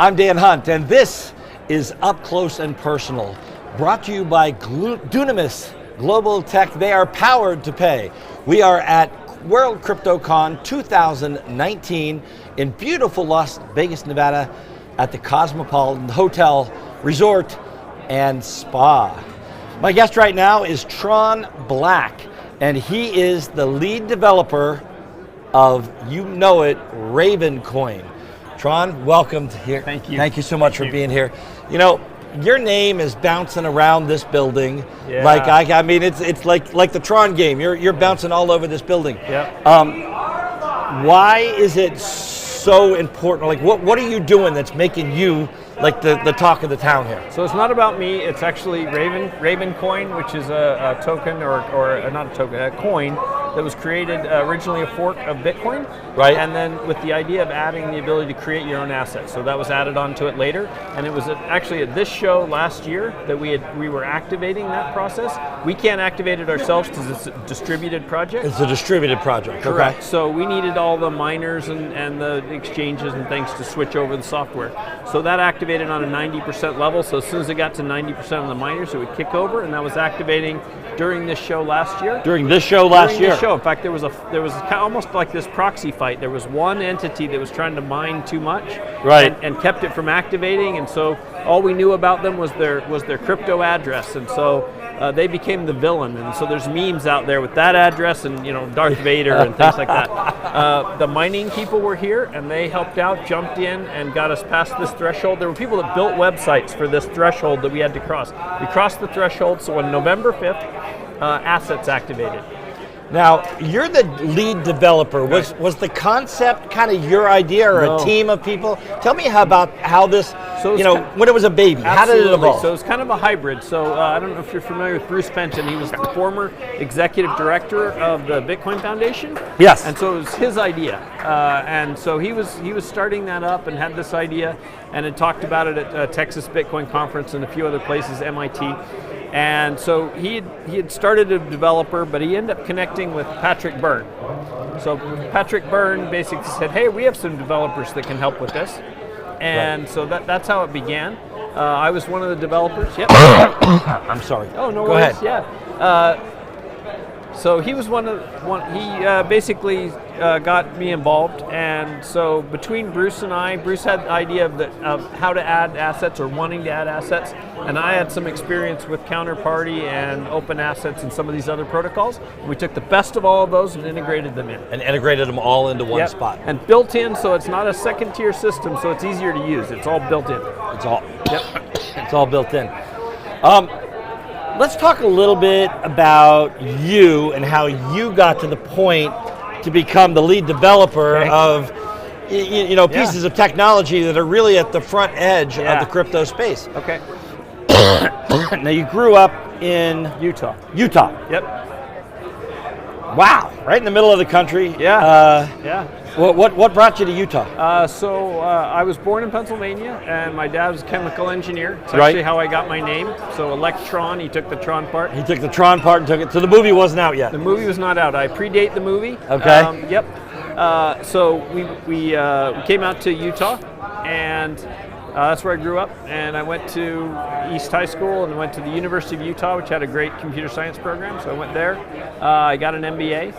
I'm Dan Hunt, and this is Up Close and Personal, brought to you by Dunamis Global Tech. They are powered to pay. We are at World CryptoCon 2019 in beautiful Las Vegas, Nevada, at the Cosmopolitan Hotel, Resort, and Spa. My guest right now is Tron Black, and he is the lead developer of, you know it, Ravencoin. Tron, welcome here. Thank you. Thank you so much for being here. You know, your name is bouncing around this building. Yeah. Like I mean, it's like the Tron game. You're bouncing all over this building. Yep. Why is it so important? Like, what are you doing that's making you like the talk of the town here? So it's not about me. It's actually Ravencoin, which is a token or not a token, a coin that was created originally a fork of Bitcoin. Right. And then with the idea of adding the ability to create your own assets. So that was added onto it later. And it was actually at this show last year that we were activating that process. We can't activate it ourselves because it's a distributed project. It's a distributed project. Correct. Okay. So we needed all the miners and the exchanges and things to switch over the software. So that activated on a 90% level. So as soon as it got to 90% of the miners, it would kick over, and that was activating during this show last year. During this show last year. Show. In fact, there was kind of almost like this proxy fight. There was one entity that was trying to mine too much, right, and kept it from activating. And so all we knew about them was their crypto address, and so they became the villain. And so there's memes out there with that address and Darth Vader and things like that. The mining people were here, and they helped out, jumped in, and got us past this threshold. There were people that built websites for this threshold that we had to cross. We crossed the threshold, so on November 5th, assets activated. Now, you're the lead developer. Right. Was the concept kind of your idea or No. a team of people? Tell me about how this, when it was a baby, Absolutely. how did it evolve? So it's kind of a hybrid. So I don't know if you're familiar with Bruce Fenton. He was the former executive director of the Bitcoin Foundation. Yes. And so it was his idea. And so he was starting that up and had this idea and had talked about it at Texas Bitcoin Conference and a few other places, MIT. And so he had started a developer, but he ended up connecting with Patrick Byrne. So Patrick Byrne basically said, hey, we have some developers that can help with this. And so that's how it began. I was one of the developers. Yep. I'm sorry. Oh, no Go worries. ahead. Yeah. So he was he basically got me involved, and so between Bruce and I, Bruce had the idea of how to add assets or wanting to add assets, and I had some experience with Counterparty and open assets and some of these other protocols. We took the best of all of those and integrated them in. And integrated them all into one spot. And built in, so it's not a second tier system, so it's easier to use. It's all built in. It's all built in. Let's talk a little bit about you and how you got to the point to become the lead developer of pieces of technology that are really at the front edge of the crypto space. Okay. Now, you grew up in Utah. Yep. Wow, right in the middle of the country. Yeah. What brought you to Utah? So I was born in Pennsylvania, and my dad was a chemical engineer. It's actually how I got my name. So Electron, he took the Tron part. He took the Tron part and took it. So the movie wasn't out yet. The movie was not out. I predate the movie. Okay. Yep. So we came out to Utah, and that's where I grew up. And I went to East High School and went to the University of Utah, which had a great computer science program. So I went there. I got an MBA.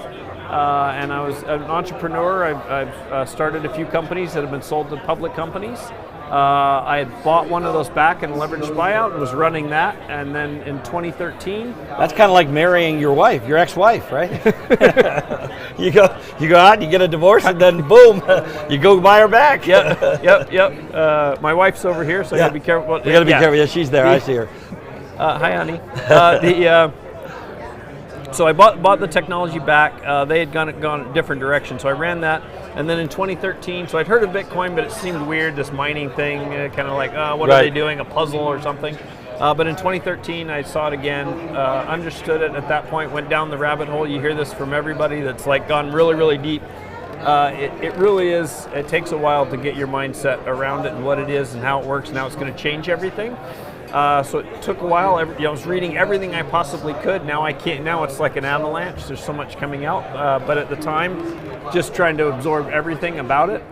And I was an entrepreneur. I've started a few companies that have been sold to public companies. I had bought one of those back in a leveraged buyout and was running that. And then in 2013, that's kind of like marrying your wife, your ex-wife, right? you go out, you get a divorce, and then boom, you go buy her back. Yep. My wife's over here, so I gotta be careful. You gotta be careful. Yeah, she's there. I see her. Hi, honey. So I bought the technology back. They had gone a different direction, so I ran that. And then in 2013, so I'd heard of Bitcoin, but it seemed weird, this mining thing, kind of like, what are they doing, a puzzle or something? But in 2013, I saw it again, understood it at that point, went down the rabbit hole. You hear this from everybody that's like gone really, really deep. It really is, it takes a while to get your mindset around it and what it is and how it works and how it's going to change everything. So it took a while. I was reading everything I possibly could. Now I can't. Now it's like an avalanche. There's so much coming out. But at the time, just trying to absorb everything about it.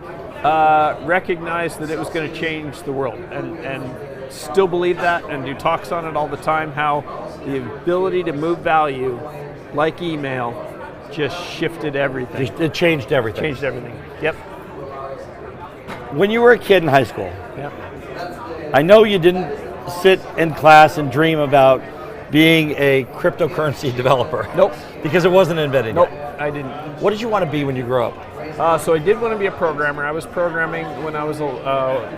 recognized that it was going to change the world, and still believe that, and do talks on it all the time, how the ability to move value, like email, just shifted everything. It changed everything. Changed everything, yep. When you were a kid in high school, Yep. I know you didn't sit in class and dream about being a cryptocurrency developer. Nope. Because it wasn't invented Nope, yet. I didn't. What did you want to be when you grew up? So I did want to be a programmer. I was programming when I was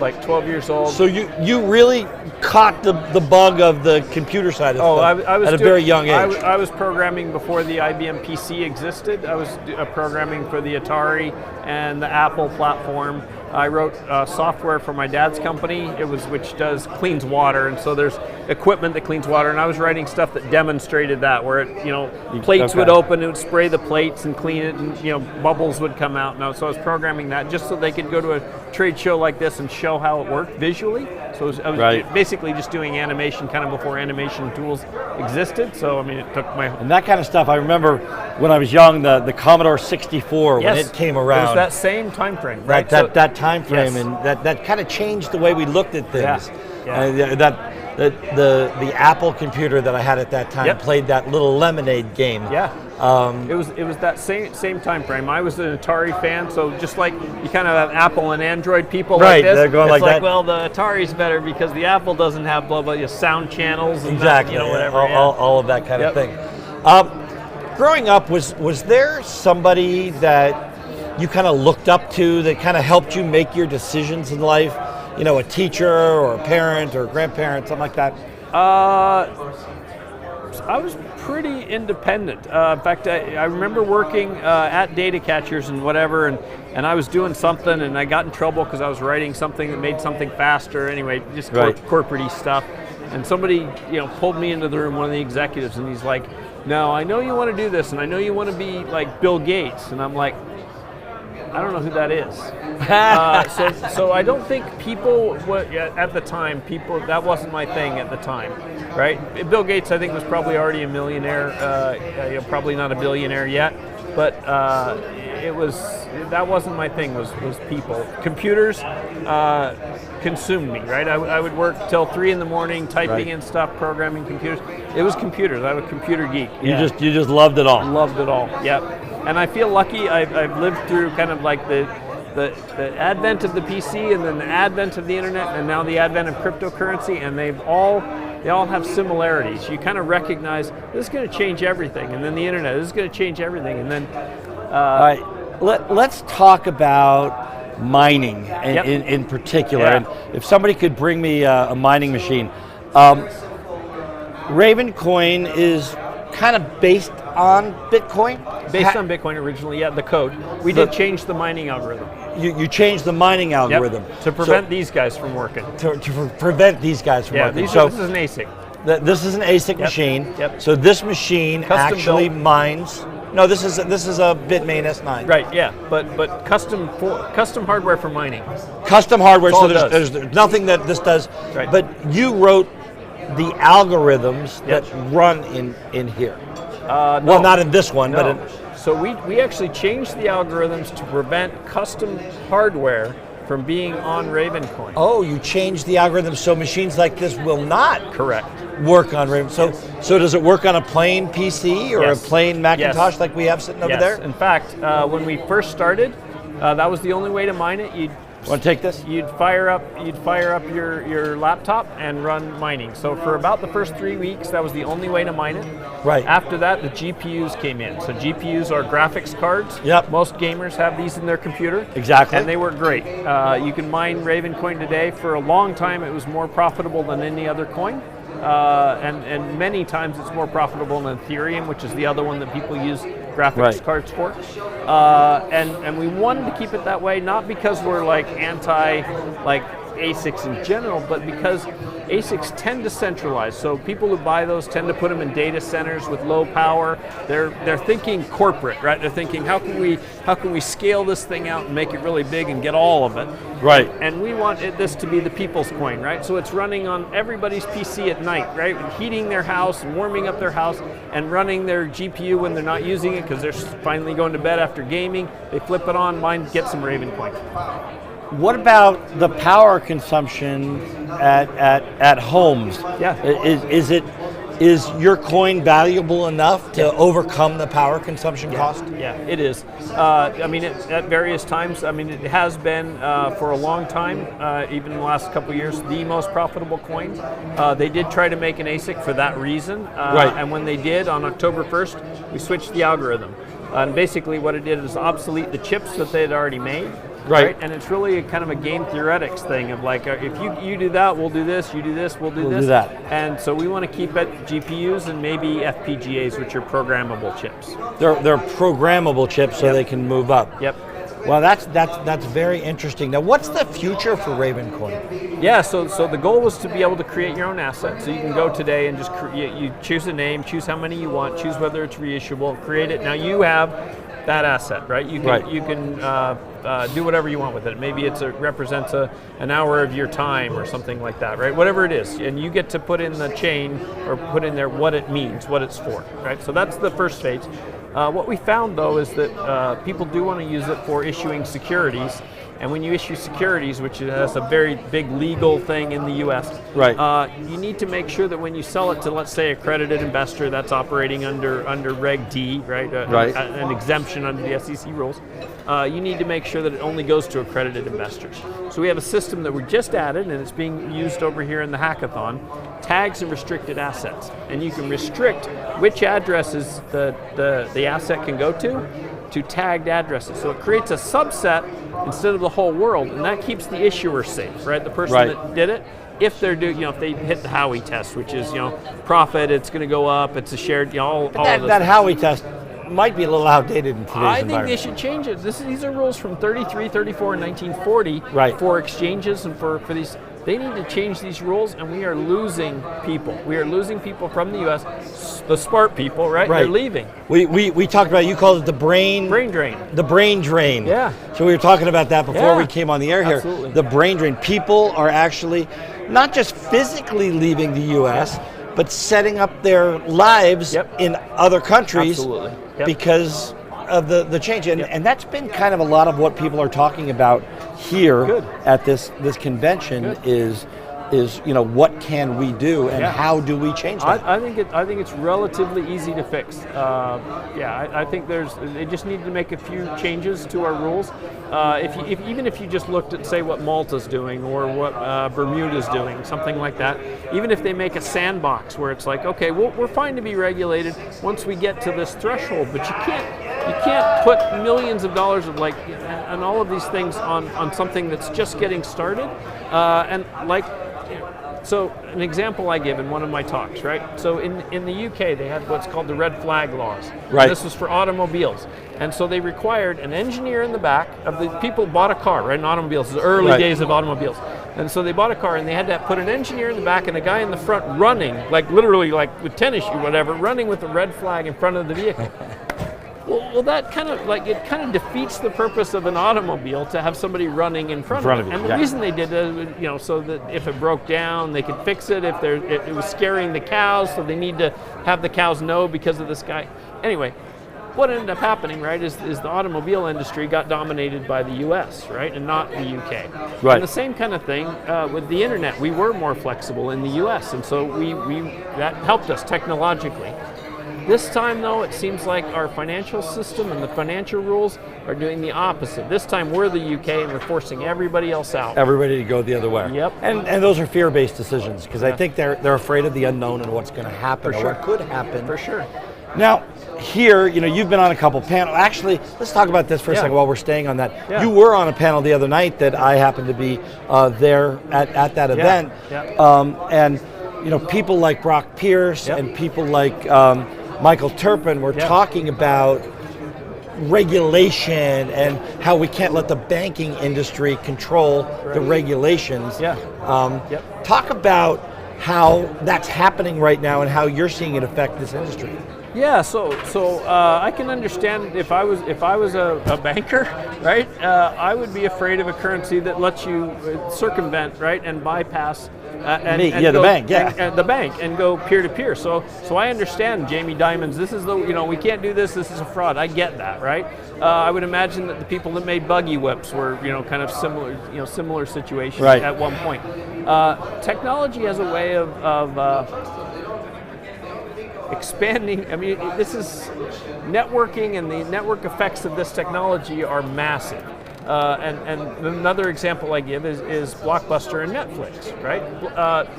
like 12 years old. So you really caught the bug of the computer side of stuff I was at a very young age. I was programming before the IBM PC existed. I was programming for the Atari and the Apple platform. I wrote software for my dad's company, which cleans water, and so there's equipment that cleans water, and I was writing stuff that demonstrated that, where plates would open, it would spray the plates and clean it, and bubbles would come out. So I was programming that just so they could go to a trade show like this and show how it worked visually. So I was basically just doing animation kind of before animation tools existed. So I mean, it took my... And that kind of stuff, I remember when I was young, the Commodore 64, when it came around. It was that same time frame, right? That time frame, yes. And that kind of changed the way we looked at things. Yeah. The Apple computer that I had at that time played that little Lemonade game. Yeah. It was that same time frame. I was an Atari fan, so just like you kind of have Apple and Android people like this, they're going it's like that. Well, the Atari's better because the Apple doesn't have blah blah sound channels and exactly whatever. All of that kind of thing. Growing up, was there somebody that you kind of looked up to that kind of helped you make your decisions in life? A teacher or a parent or a grandparent, something like that? I was pretty independent. In fact, I remember working at data catchers and whatever, and I was doing something, and I got in trouble because I was writing something that made something faster. Anyway, just corporate-y stuff. And somebody, pulled me into the room, one of the executives, and he's like, "Now, I know you want to do this, and I know you want to be like Bill Gates." And I'm like, I don't know who that is. So I don't think people at the time. That wasn't my thing at the time, right? Bill Gates, I think, was probably already a millionaire. Probably not a billionaire yet, but that wasn't my thing. Was people. Computers consumed me, right? I would work till 3 a.m. typing in stuff, programming computers. It was computers. I'm a computer geek. You just loved it all. Loved it all. Yep. And I feel lucky. I've lived through kind of like the advent of the PC, and then the advent of the internet, and now the advent of cryptocurrency, and they all have similarities. You kind of recognize this is going to change everything, and then the internet, this is going to change everything, and then. All right, let's talk about mining in particular. Yeah. And if somebody could bring me a mining machine, Ravencoin is kind of based on Bitcoin? Based on Bitcoin originally, the code. We did change the mining algorithm. You changed the mining algorithm. To prevent these guys from working. To prevent these guys from working. This is an ASIC. This is an ASIC machine. Yep. So this machine Custom actually built. mines. No, this is a Bitmain S9. Right. Yeah. But custom hardware for mining. Custom hardware. That's So all there's nothing that this does. Right. But you wrote the algorithms that run in here. No. Well, not in this one, but in, so we actually changed the algorithms to prevent custom hardware from being on Ravencoin. Oh, you changed the algorithm so machines like this will not work on Raven. So does it work on a plain PC or a plain Macintosh like we have sitting over there? In fact, when we first started, that was the only way to mine it. Want to take this? You'd fire up your laptop and run mining. So for about the first 3 weeks, that was the only way to mine it. Right. After that, the GPUs came in. So GPUs are graphics cards. Yep. Most gamers have these in their computer. Exactly. And they work great. You can mine Ravencoin today. For a long time, it was more profitable than any other coin. And many times it's more profitable than Ethereum, which is the other one that people use graphics cards for. And we wanted to keep it that way, not because we're like anti ASICs in general, but because ASICs tend to centralize. So people who buy those tend to put them in data centers with low power. They're thinking corporate, right? They're thinking how can we scale this thing out and make it really big and get all of it. Right. And we want this to be the people's coin, right? So it's running on everybody's PC at night, right? Heating their house, warming up their house, and running their GPU when they're not using it because they're finally going to bed after gaming. They flip it on, mine, get some Ravencoin. what about the power consumption at homes? Yeah. Is your coin valuable enough to overcome the power consumption cost? Yeah, it is. I mean, at various times. I mean, it has been for a long time, even in the last couple of years, the most profitable coin. They did try to make an ASIC for that reason. Right. And when they did, on October 1st, we switched the algorithm. And basically what it did is obsolete the chips that they had already made. Right. And it's really a kind of a game theoretics thing of like, if you do that, we'll do this, you do this, we'll do this. Do that. And so we want to keep it GPUs and maybe FPGAs, which are programmable chips. They're programmable chips, so they can move up. Yep. Well, that's very interesting. Now, what's the future for Ravencoin? Yeah, so the goal was to be able to create your own asset. So you can go today and just you choose a name, choose how many you want, choose whether it's reissuable, create it. Now you have that asset, right? You can do whatever you want with it. Maybe it represents an hour of your time or something like that, right? Whatever it is, and you get to put in the chain or put in there what it means, what it's for, right? So that's the first phase. What we found though is that people do want to use it for issuing securities. And when you issue securities, which is a very big legal thing in the U.S., right. You need to make sure that when you sell it to, let's say, accredited investor that's operating under Reg D, right, right. An exemption under the SEC rules, you need to make sure that it only goes to accredited investors. So we have a system that we just added, and it's being used over here in the hackathon, tags and restricted assets. And you can restrict which addresses the asset can go to tagged addresses. So it creates a subset instead of the whole world, and that keeps the issuer safe, right? The person that did it, if they're if they hit the Howey test, which is profit, it's going to go up, it's a shared, all of this. That Howey test might be a little outdated in today's I environment. think they should change it. These are rules from 33, 34, and 1940 for exchanges and for these. They need to change these rules, and we are losing people. We are losing people from the U.S. The smart people, right? They're leaving. We talked about, you called it the brain drain. The brain drain. Yeah. So we were talking about that before we came on the air here. Absolutely. The brain drain. People are actually not just physically leaving the U.S., but setting up their lives in other countries because of the change. And that's been kind of a lot of what people are talking about here at this convention is what can we do and how do we change that? I think it's relatively easy to fix. I think they just need to make a few changes to our rules. Even if you just looked at, say, what Malta's doing or what Bermuda's doing, something like that, even if they make a sandbox where it's like, okay, we're fine to be regulated once we get to this threshold, but you can't put millions of dollars of and all of these things on something that's just getting started, So an example I give in one of my talks, right? So in the UK, they had what's called the red flag laws. Right. This was for automobiles. And so they required an engineer in the back of the people bought a car, right? In automobiles, the early days of automobiles. And so they bought a car and they had to put an engineer in the back and a guy in the front running, literally with tennis shoe, whatever, running with a red flag in front of the vehicle. Well, that kind of defeats the purpose of an automobile to have somebody running in front of it. And the reason they did that, so that if it broke down, they could fix it. If it was scaring the cows, so they need to have the cows know because of this guy. Anyway, what ended up happening, right, is the automobile industry got dominated by the U.S., right, and not the U.K. Right. And the same kind of thing with the internet. We were more flexible in the U.S., and so that helped us technologically. This time, though, it seems like our financial system and the financial rules are doing the opposite. This time, we're the UK and we're forcing everybody else out. Everybody to go the other way. Yep. And those are fear-based decisions because I think they're afraid of the unknown and what's going to happen or what could happen. For sure. Now, here, you've been on a couple panels. Actually, let's talk about this for a second while we're staying on that. Yeah. You were on a panel the other night that I happened to be there at that event. Yeah. And people like Brock Pierce and people like Michael Turpin were talking about regulation and how we can't let the banking industry control the regulations. Yeah. Talk about how that's happening right now and how you're seeing it affect this industry. Yeah, so I can understand if I was a banker, right? I would be afraid of a currency that lets you circumvent, right, and bypass. The bank, and the bank, and go peer to peer. So I understand, Jamie Dimon's. This is we can't do this. This is a fraud. I get that, right? I would imagine that the people that made buggy whips were, kind of similar situations at one point. Technology has a way of expanding. I mean, this is networking, and the network effects of this technology are massive. And another example I give is Blockbuster and Netflix, right?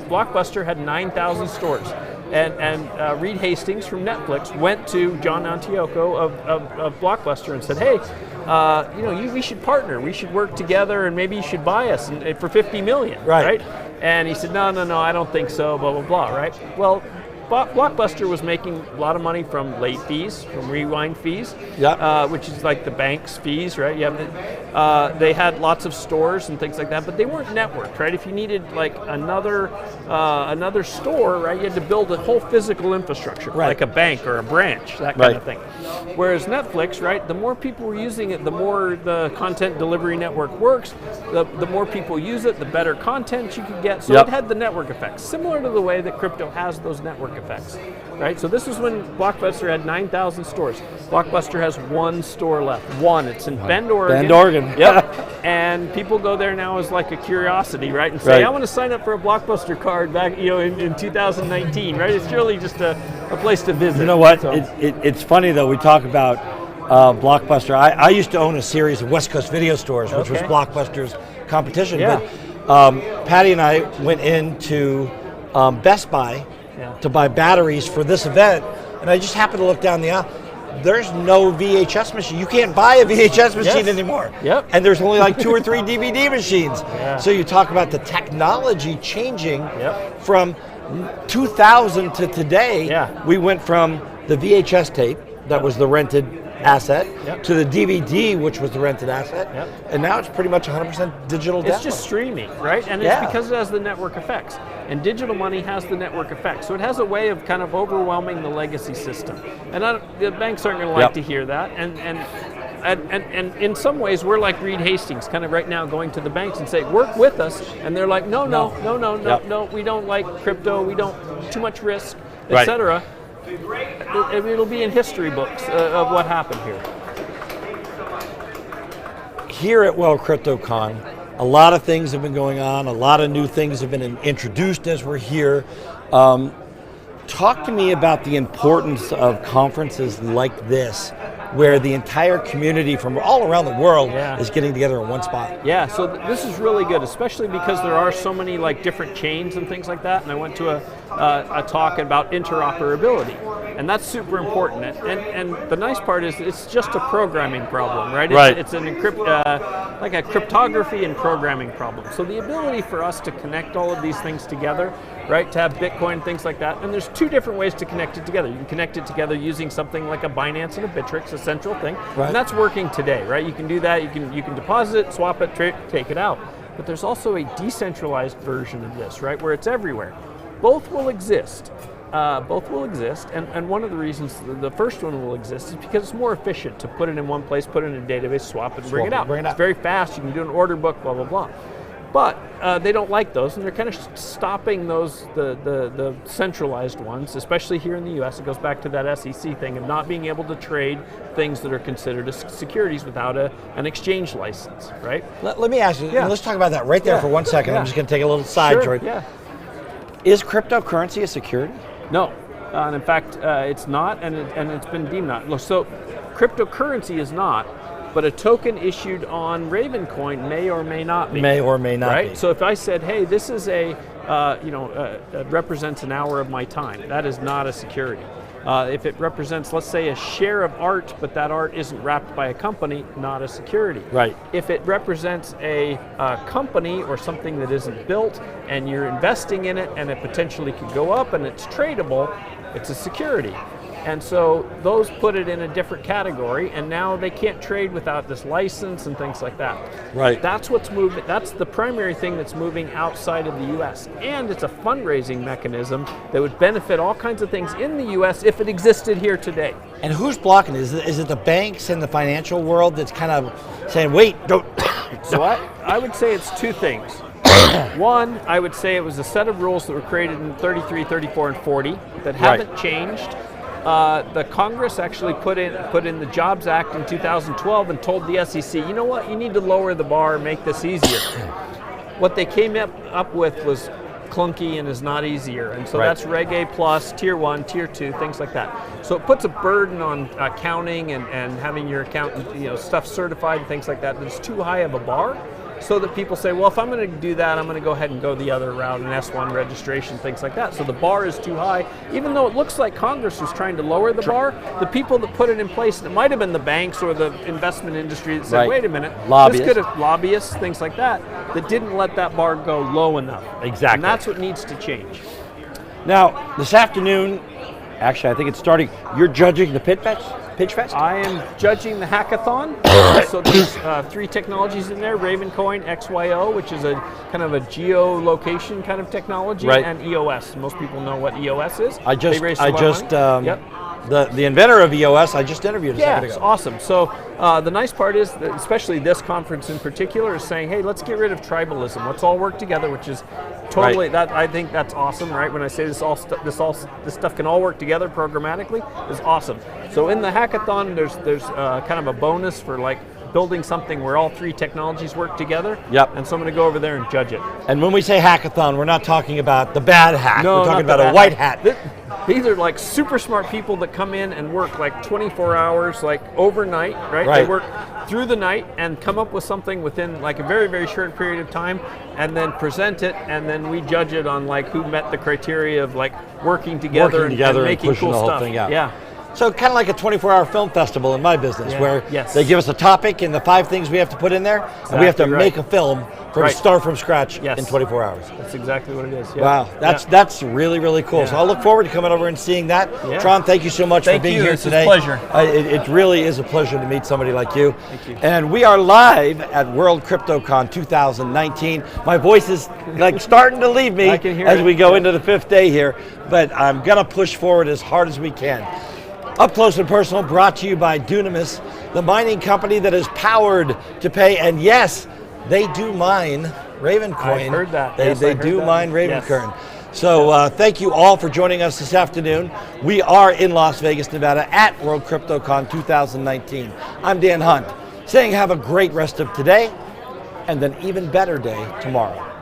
Blockbuster had 9,000 stores, and Reed Hastings from Netflix went to John Antioco of Blockbuster and said, hey, we should partner, we should work together, and maybe you should buy us for $50 million, right? And he said, no, I don't think so, blah, blah, blah, right? Well, Blockbuster was making a lot of money from late fees, from rewind fees, which is like the bank's fees, right? They had lots of stores and things like that, but they weren't networked, right? If you needed like another store, right, you had to build a whole physical infrastructure, like a bank or a branch, that kind of thing. Whereas Netflix, right, the more people were using it, the more the content delivery network works, the more people use it, the better content you could get. So it had the network effects, similar to the way that crypto has those network effects, right? So this was when Blockbuster had 9,000 stores. Blockbuster has one store left. It's in Bend, Oregon. Bend, Oregon. Yep. And people go there now as like a curiosity, right? And say, I want to sign up for a Blockbuster card back, in 2019, right? It's really just a place to visit. You know what? So. It's funny though. We talk about Blockbuster. I used to own a series of West Coast video stores, which was Blockbuster's competition. Yeah. But Patty and I went into Best Buy to buy batteries for this event, and I just happened to look down the aisle. There's no VHS machine. You can't buy a VHS machine anymore. Yep. And there's only like 2 or 3 DVD machines. Yeah. So you talk about the technology changing from 2000 to today. Yeah. We went from the VHS tape that was the rented asset to the DVD, which was the rented asset, and now it's pretty much 100% digital download. It's just streaming, right? And it's because it has the network effects. And digital money has the network effects. So it has a way of kind of overwhelming the legacy system. And the banks aren't going to like to hear that. And in some ways, we're like Reed Hastings, kind of right now going to the banks and say, work with us. And they're like, no, we don't like crypto, we don't, too much risk, etc. It'll be in history books of what happened here. Here at World CryptoCon, a lot of things have been going on. A lot of new things have been introduced as we're here. Talk to me about the importance of conferences like this, where the entire community from all around the world is getting together in one spot. Yeah, so this is really good, especially because there are so many like different chains and things like that. And I went to a talk about interoperability, and that's super important. And the nice part is it's just a programming problem, right? It's an like a cryptography and programming problem. So the ability for us to connect all of these things together, right, to have Bitcoin, things like that. And there's 2 different ways to connect it together. You can connect it together using something like a Binance and a Bittrex, a central thing, and that's working today, right? You can do that. You can deposit it, swap it, take it out. But there's also a decentralized version of this, right, where it's everywhere. Both will exist. And one of the reasons the first one will exist is because it's more efficient to put it in one place, put it in a database, swap it, and bring it out. It's very fast. You can do an order book, blah, blah, blah. But they don't like those, and they're kind of stopping those, the centralized ones, especially here in the U.S. It goes back to that SEC thing of not being able to trade things that are considered as securities without an exchange license, right? Let me ask you, let's talk about that right there for 1 second. I'm just going to take a little side joint. Is cryptocurrency a security? No, and in fact, it's not, and it's been deemed not. So cryptocurrency is not, but a token issued on Ravencoin may or may not be. May or may not be. Right? So if I said, hey, this is represents an hour of my time, that is not a security. If it represents, let's say, a share of art, but that art isn't wrapped by a company, not a security. Right. If it represents a company or something that isn't built, and you're investing in it, and it potentially could go up, and it's tradable, it's a security. And so those put it in a different category, and now they can't trade without this license and things like that. Right. That's what's moving. That's the primary thing that's moving outside of the U.S. And it's a fundraising mechanism that would benefit all kinds of things in the U.S. if it existed here today. And who's blocking it? Is it the banks and the financial world that's kind of saying, wait, don't? So I would say it's two things. One, I would say it was a set of rules that were created in 33, 34, and 40 that haven't changed. The Congress actually put in the Jobs Act in 2012 and told the SEC, you know what, you need to lower the bar and make this easier. What they came up with was clunky and is not easier, and so that's Reg A plus, Tier 1, Tier 2, things like that. So it puts a burden on accounting and having your accountant, stuff certified and things like that. That's too high of a bar. So that people say, well, if I'm going to do that, I'm going to go ahead and go the other route, an S1 registration, things like that. So the bar is too high. Even though it looks like Congress was trying to lower the bar, the people that put it in place, and it might have been the banks or the investment industry that said, wait a minute, lobbyists. This could have lobbyists, things like that didn't let that bar go low enough. Exactly. And that's what needs to change. Now, this afternoon, actually, I think it's starting, you're judging the Pitch Fest? I am judging the hackathon. So there's 3 technologies in there: Ravencoin, XYO, which is a kind of a geolocation kind of technology, and EOS. Most people know what EOS is. The inventor of EOS, I just interviewed a second ago. It's awesome. So the nice part is that, especially this conference in particular, is saying, hey, let's get rid of tribalism. Let's all work together, which is totally that. I think that's awesome, right? When I say this stuff can all work together programmatically, is awesome. So in the hackathon, there's kind of a bonus for like building something where all 3 technologies work together. And so I'm going to go over there and judge it. And when we say hackathon, we're not talking about the bad hack. No, we're talking about a white hat. These are like super smart people that come in and work like 24 hours, like overnight, right? They work through the night and come up with something within like a very, very short period of time, and then present it, and then we judge it on like who met the criteria of like working together and making cool stuff. Yeah. So kind of like a 24-hour film festival in my business, where they give us a topic and the 5 things we have to put in there, and we have to make a film start from scratch in 24 hours. That's exactly what it is. Wow, that's really, really cool. So I'll look forward to coming over and seeing that. Tron, thank you so much for being here today. It's a pleasure. It really is a pleasure to meet somebody like you. Thank you. And we are live at World CryptoCon 2019. My voice is like starting to leave me as we go into the 5th day here, but I'm going to push forward as hard as we can. Up Close and Personal, brought to you by Dunamis, the mining company that is powered to pay. And yes, they do mine Ravencoin. I heard that. They do mine Ravencoin. So thank you all for joining us this afternoon. We are in Las Vegas, Nevada at World CryptoCon 2019. I'm Dan Hunt, saying have a great rest of today and an even better day tomorrow.